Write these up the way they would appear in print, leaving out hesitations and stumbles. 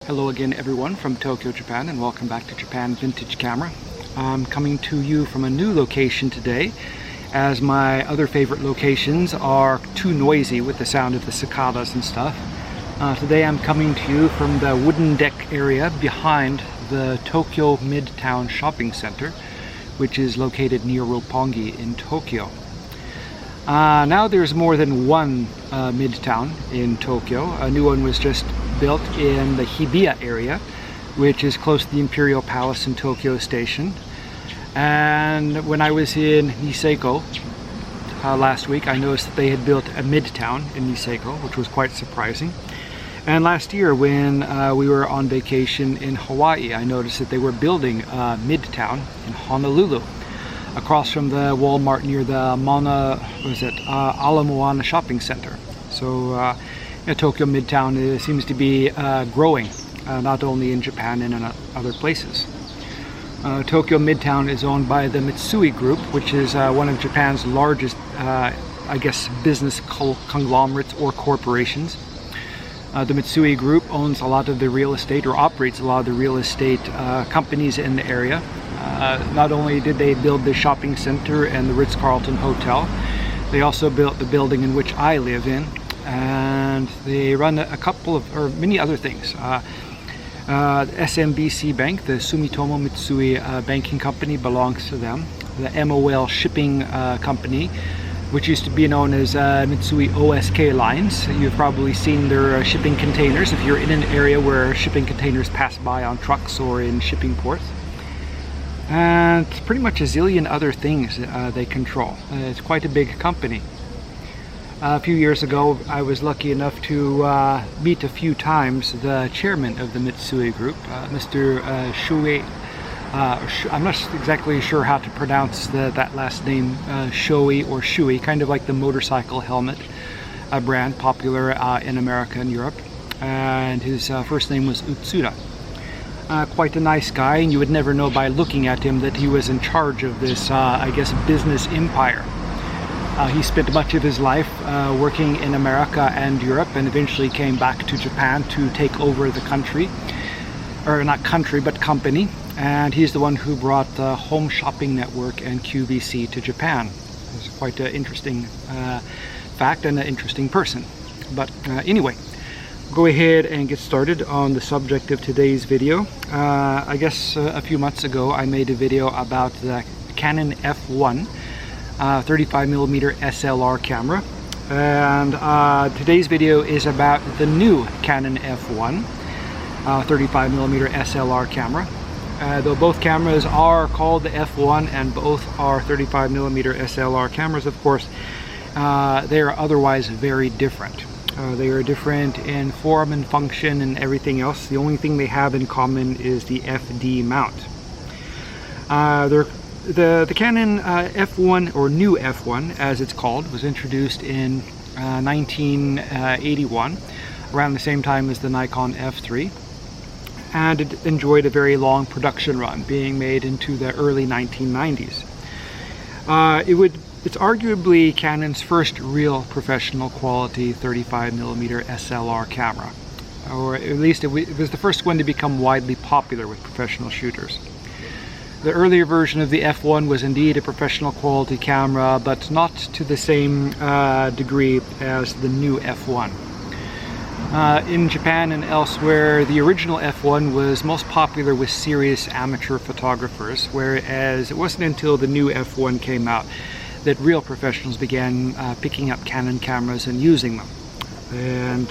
Hello again everyone from Tokyo, Japan, and welcome back to Japan Vintage Camera. I'm coming to you from a new location today, as my other favorite locations are too noisy with the sound of the cicadas and stuff. Today I'm coming to you from the wooden deck area behind the Tokyo Midtown Shopping Center, which is located near Roppongi in Tokyo. Now there's more than one Midtown in Tokyo. A new one was just built in the Hibiya area, which is close to the Imperial Palace in Tokyo Station. And when I was in Niseko last week, I noticed that they had built a Midtown in Niseko, which was quite surprising. And last year when we were on vacation in Hawaii, I noticed that they were building a Midtown in Honolulu, across from the Walmart near the Ala Moana shopping center. So Tokyo Midtown seems to be growing, not only in Japan and in other places. Tokyo Midtown is owned by the Mitsui Group, which is one of Japan's largest, business conglomerates or corporations. The Mitsui Group owns a lot of the real estate, or operates a lot of the real estate companies in the area. Not only did they build the shopping center and the Ritz-Carlton Hotel, they also built the building in which I live in, and they run a couple of, or many other things. SMBC Bank, the Sumitomo Mitsui banking company, belongs to them. The MOL shipping company, which used to be known as Mitsui OSK Lines. You've probably seen their shipping containers if you're in an area where shipping containers pass by on trucks or in shipping ports. And pretty much a zillion other things they control. It's quite a big company. A few years ago, I was lucky enough to meet a few times the chairman of the Mitsui Group, Mr. Shui. I'm not exactly sure how to pronounce that last name, Shoei or Shui, kind of like the motorcycle helmet brand, popular in America and Europe. And his first name was Utsuda. Quite a nice guy, and you would never know by looking at him that he was in charge of this, business empire. He spent much of his life working in America and Europe, and eventually came back to Japan to take over the country, or not country, but company. And he's the one who brought the Home Shopping Network and QVC to Japan. It's quite an interesting fact and an interesting person. But anyway, go ahead and get started on the subject of today's video. A few months ago I made a video about the Canon F1 35mm SLR camera, and today's video is about the new Canon F1 35mm SLR camera. Though both cameras are called the F1 and both are 35mm SLR cameras, of course, they are otherwise very different. They are different in form and function and everything else. The only thing they have in common is the FD mount. The Canon F1, or New F1 as it's called, was introduced in 1981, around the same time as the Nikon F3, and it enjoyed a very long production run, being made into the early 1990s. It's arguably Canon's first real professional quality 35mm SLR camera, or at least it was the first one to become widely popular with professional shooters. The earlier version of the F1 was indeed a professional quality camera, but not to the same degree as the new F1. In Japan and elsewhere, the original F1 was most popular with serious amateur photographers, whereas it wasn't until the new F1 came out that real professionals began picking up Canon cameras and using them. And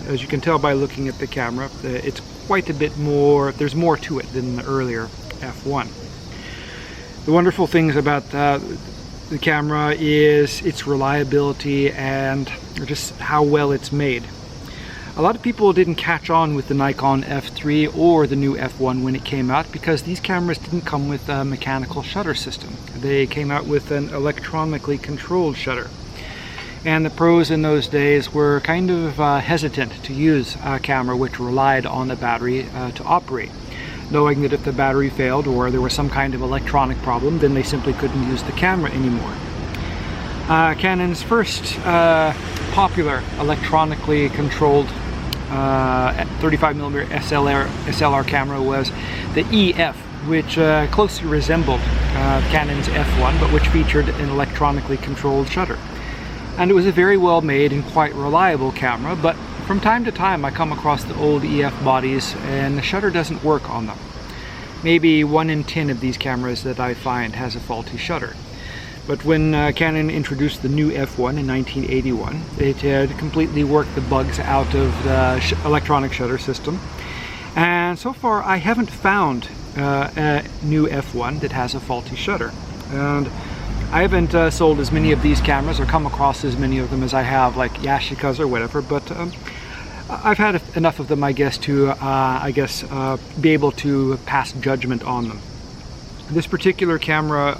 as you can tell by looking at the camera, it's quite a bit more, there's more to it than the earlier F1. The wonderful things about the camera is its reliability and just how well it's made. A lot of people didn't catch on with the Nikon F3 or the new F1 when it came out, because these cameras didn't come with a mechanical shutter system. They came out with an electronically controlled shutter. And the pros in those days were kind of hesitant to use a camera which relied on a battery to operate, knowing that if the battery failed or there was some kind of electronic problem, then they simply couldn't use the camera anymore. Canon's first popular electronically controlled 35mm SLR camera was the EF, which closely resembled Canon's F1, but which featured an electronically controlled shutter. And it was a very well made and quite reliable camera, but from time to time I come across the old EF bodies and the shutter doesn't work on them. Maybe 1 in 10 of these cameras that I find has a faulty shutter. But when Canon introduced the new F1 in 1981, it had completely worked the bugs out of the electronic shutter system. And so far I haven't found a new F1 that has a faulty shutter. And I haven't sold as many of these cameras or come across as many of them as I have like Yashikas or whatever, but I've had enough of them, I guess, to be able to pass judgment on them. This particular camera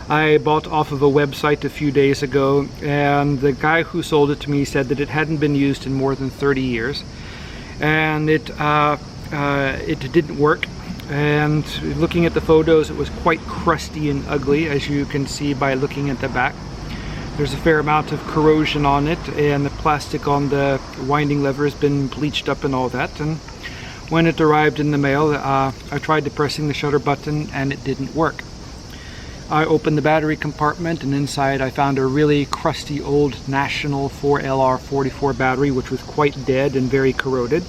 I bought off of a website a few days ago, and the guy who sold it to me said that it hadn't been used in more than 30 years, and it didn't work. And looking at the photos, it was quite crusty and ugly, as you can see by looking at the back. There's a fair amount of corrosion on it, and the plastic on the winding lever has been bleached up and all that. And when it arrived in the mail, I tried depressing the shutter button and it didn't work. I opened the battery compartment, and inside I found a really crusty old National 4LR44 battery, which was quite dead and very corroded.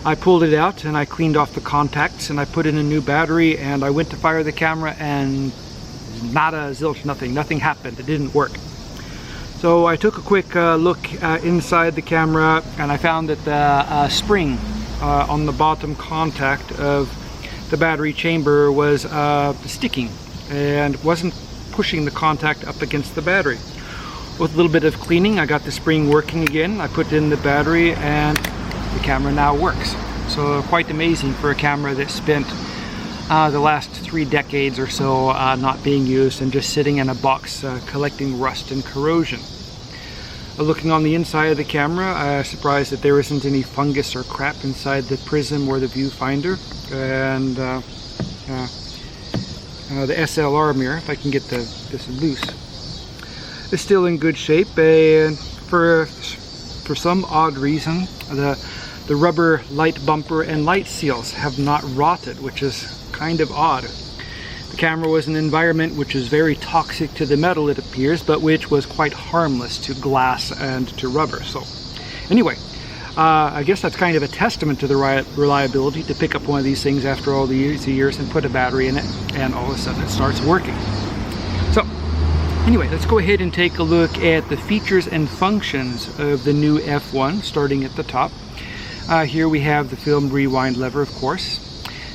I pulled it out and I cleaned off the contacts and I put in a new battery, and I went to fire the camera and nada, zilch, nothing happened. It didn't work. So I took a quick look inside the camera, and I found that the spring on the bottom contact of the battery chamber was sticking and wasn't pushing the contact up against the battery. With a little bit of cleaning, I got the spring working again. I put in the battery and the camera now works. So quite amazing for a camera that spent the last 3 decades or so not being used and just sitting in a box collecting rust and corrosion. Looking on the inside of the camera, I was surprised that there isn't any fungus or crap inside the prism or the viewfinder. And the SLR mirror, if I can get this loose, is still in good shape. And for some odd reason, the rubber light bumper and light seals have not rotted, which is kind of odd. The camera was an environment which is very toxic to the metal, it appears, but which was quite harmless to glass and to rubber. So anyway, I guess that's kind of a testament to the reliability to pick up one of these things after all these years and put a battery in it, and all of a sudden it starts working. So anyway, let's go ahead and take a look at the features and functions of the new F1, starting at the top. Here we have the film rewind lever, of course.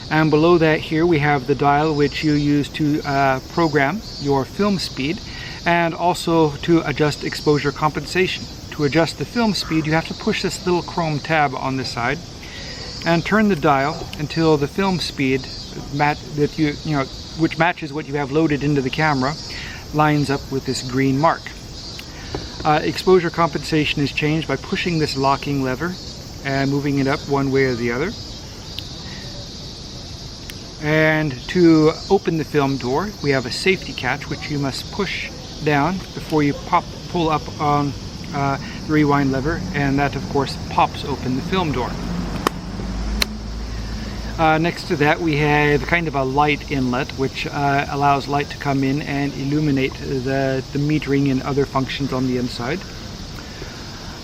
And below that here we have the dial which you use to program your film speed, and also to adjust exposure compensation. To adjust the film speed, you have to push this little chrome tab on the side and turn the dial until the film speed which matches what you have loaded into the camera lines up with this green mark. Exposure compensation is changed by pushing this locking lever and moving it up one way or the other. And to open the film door, we have a safety catch which you must push down before you pull up on the rewind lever, and that of course pops open the film door. Next to that we have kind of a light inlet which allows light to come in and illuminate the metering and other functions on the inside.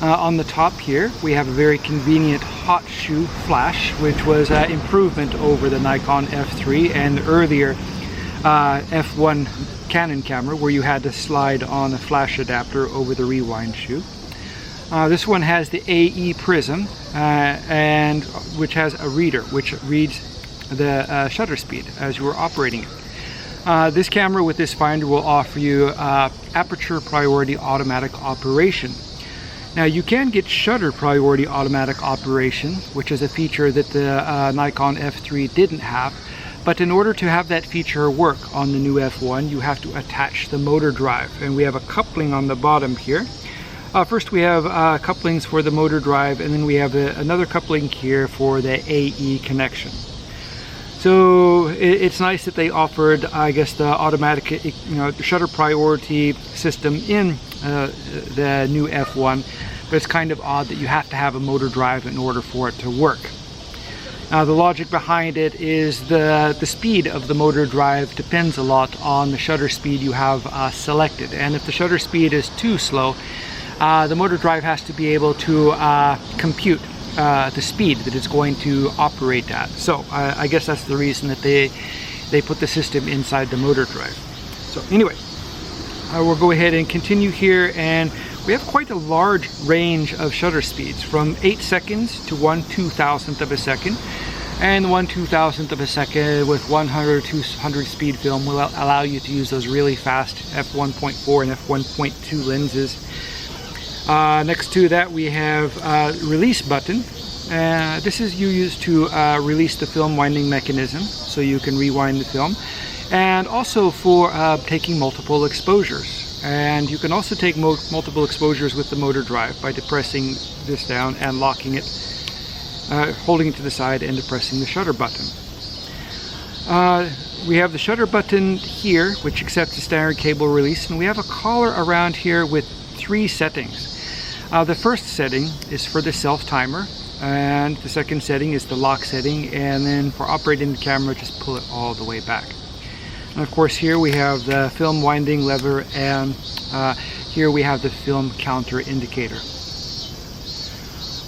On the top here we have a very convenient hot shoe flash, which was an improvement over the Nikon F3 and earlier F1 Canon camera, where you had to slide on a flash adapter over the rewind shoe. This one has the AE prism, and which has a reader which reads the shutter speed as you are operating it. This camera with this finder will offer you aperture priority automatic operation. Now you can get shutter priority automatic operation, which is a feature that the Nikon F3 didn't have, but in order to have that feature work on the new F1, you have to attach the motor drive, and we have a coupling on the bottom here. First we have couplings for the motor drive, and then we have another coupling here for the AE connection. So it's nice that they offered, I guess, the automatic, shutter priority system in the new F1, but it's kind of odd that you have to have a motor drive in order for it to work. The logic behind it is the speed of the motor drive depends a lot on the shutter speed you have selected, and if the shutter speed is too slow, the motor drive has to be able to compute the speed that it's going to operate at. So I guess that's the reason that they put the system inside the motor drive. So anyway, we'll go ahead and continue here, and we have quite a large range of shutter speeds, from 8 seconds to 1/2000th of a second. And 1/2000th of a second with 100 to 200 speed film will allow you to use those really fast f1.4 and f1.2 lenses. Next to that we have release button. This is used to release the film winding mechanism, so you can rewind the film, and also for taking multiple exposures. And you can also take multiple exposures with the motor drive by depressing this down and locking it, holding it to the side and depressing the shutter button. We have the shutter button here, which accepts a standard cable release, and we have a collar around here with 3 settings. The first setting is for the self timer, and the second setting is the lock setting, and then for operating the camera, just pull it all the way back. And of course here we have the film winding lever, and here we have the film counter indicator.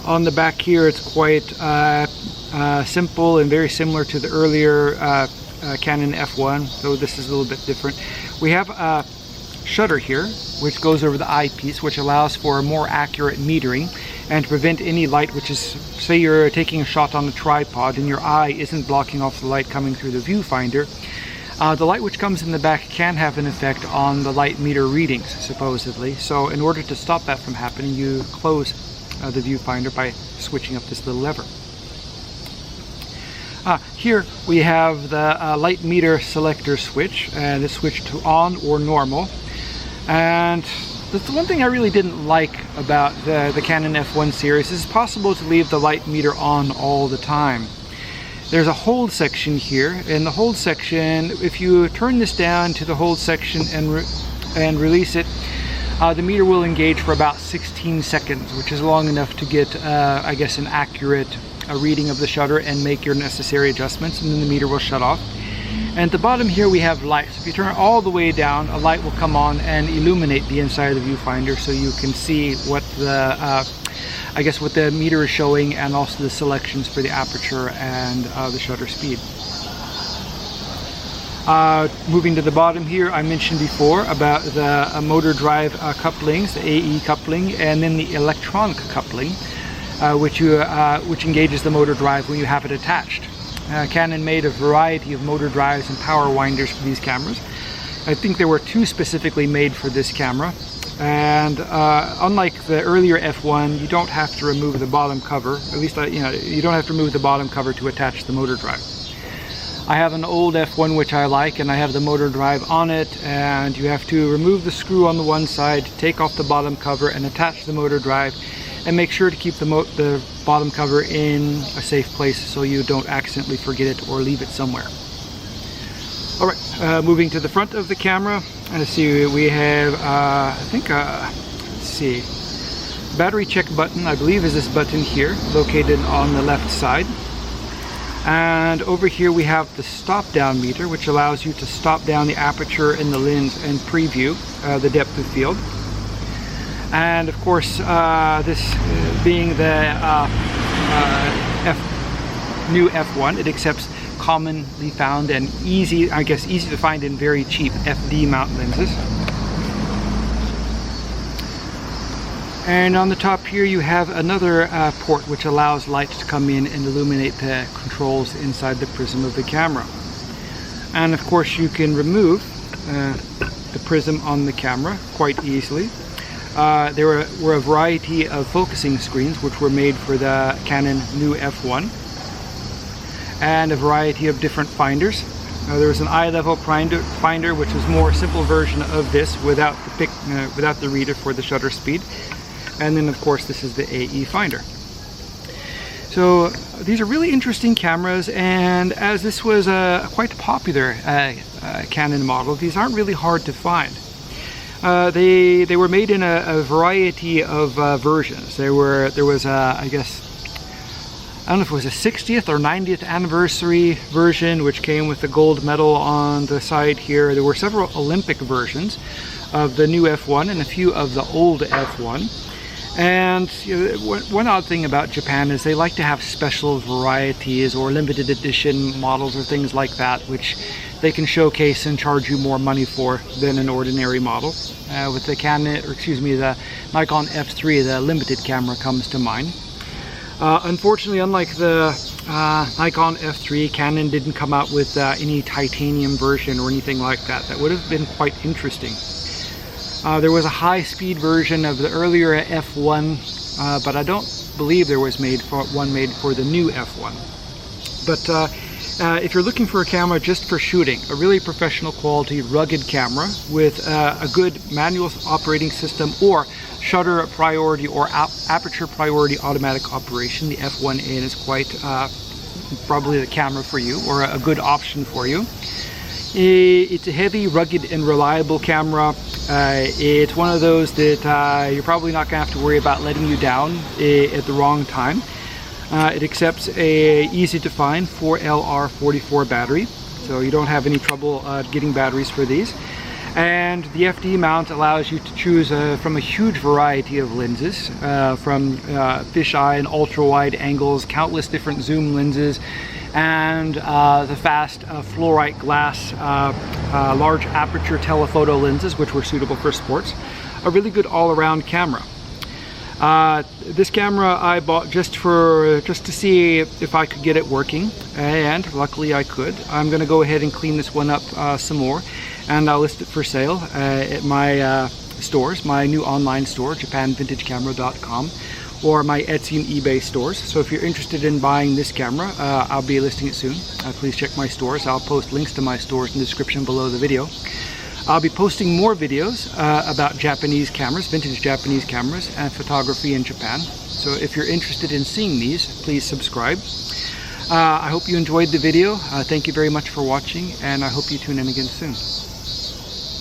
On the back here it's quite simple and very similar to the earlier Canon F1, so this is a little bit different. We have a shutter here which goes over the eyepiece, which allows for a more accurate metering and to prevent any light, which is, say you're taking a shot on a tripod and your eye isn't blocking off the light coming through the viewfinder. The light which comes in the back can have an effect on the light meter readings, supposedly. So in order to stop that from happening, you close the viewfinder by switching up this little lever. Here we have the light meter selector switch, and it's switched to on or normal. And that's the one thing I really didn't like about the Canon F1 series. It's possible to leave the light meter on all the time. There's a hold section here. In the hold section, if you turn this down to the hold section and release it, the meter will engage for about 16 seconds, which is long enough to get, I guess, an accurate reading of the shutter and make your necessary adjustments, and then the meter will shut off. And at the bottom here we have lights. If you turn it all the way down, a light will come on and illuminate the inside of the viewfinder, so you can see what the I guess what the meter is showing, and also the selections for the aperture and the shutter speed. Moving to the bottom here, I mentioned before about the motor drive couplings, the AE coupling, and then the electronic coupling, which engages the motor drive when you have it attached. Canon made a variety of motor drives and power winders for these cameras. I think there were 2 specifically made for this camera. And unlike the earlier F1, you don't have to remove the bottom cover. At least, you don't have to remove the bottom cover to attach the motor drive. I have an old F1 which I like, and I have the motor drive on it, and you have to remove the screw on the one side, take off the bottom cover and attach the motor drive, and make sure to keep the bottom cover in a safe place so you don't accidentally forget it or leave it somewhere. Alright, moving to the front of the camera, let's see, we have, I think, let's see, battery check button, I believe is this button here, located on the left side. And over here we have the stop down meter, which allows you to stop down the aperture in the lens and preview the depth of field. And of course, this being the New F1, it accepts commonly found and easy to find and very cheap FD mount lenses. And on the top here you have another port which allows light to come in and illuminate the controls inside the prism of the camera. And of course you can remove the prism on the camera quite easily. There were a variety of focusing screens which were made for the Canon New F1, and a variety of different finders. There was an eye level finder, which was a more simple version of this without the reader for the shutter speed. And then of course this is the AE finder. So these are really interesting cameras, and as this was a quite popular Canon model, these aren't really hard to find. They were made in a variety of versions. There was I guess, I don't know if it was a 60th or 90th anniversary version, which came with the gold medal on the side here. There were several Olympic versions of the new F1 and a few of the old F1. And one odd thing about Japan is they like to have special varieties or limited edition models or things like that, which they can showcase and charge you more money for than an ordinary model. With the the Nikon F3, the limited camera comes to mind. Unfortunately, unlike the Nikon F3, Canon didn't come out with any titanium version or anything like that. That would have been quite interesting. There was a high-speed version of the earlier F1, but I don't believe there was one made for the new F1. But if you're looking for a camera just for shooting, a really professional quality, rugged camera with a good manual operating system or shutter priority or aperture priority automatic operation, the F1N is quite probably the camera for you, or a good option for you. It's a heavy, rugged, and reliable camera. It's one of those that you're probably not going to have to worry about letting you down at the wrong time. It accepts a easy to find 4LR44 battery, so you don't have any trouble getting batteries for these. And the FD mount allows you to choose from a huge variety of lenses, from fisheye and ultra-wide angles, countless different zoom lenses, and the fast fluorite glass large aperture telephoto lenses, which were suitable for sports. A really good all-around camera. This camera I bought just to see if I could get it working, and luckily I could. I'm going to go ahead and clean this one up some more, and I'll list it for sale at my stores, my new online store, japanvintagecamera.com, or my Etsy and eBay stores. So if you're interested in buying this camera, I'll be listing it soon. Please check my stores. I'll post links to my stores in the description below the video. I'll be posting more videos about Japanese cameras, vintage Japanese cameras, and photography in Japan. So if you're interested in seeing these, please subscribe. I hope you enjoyed the video. Thank you very much for watching, and I hope you tune in again soon.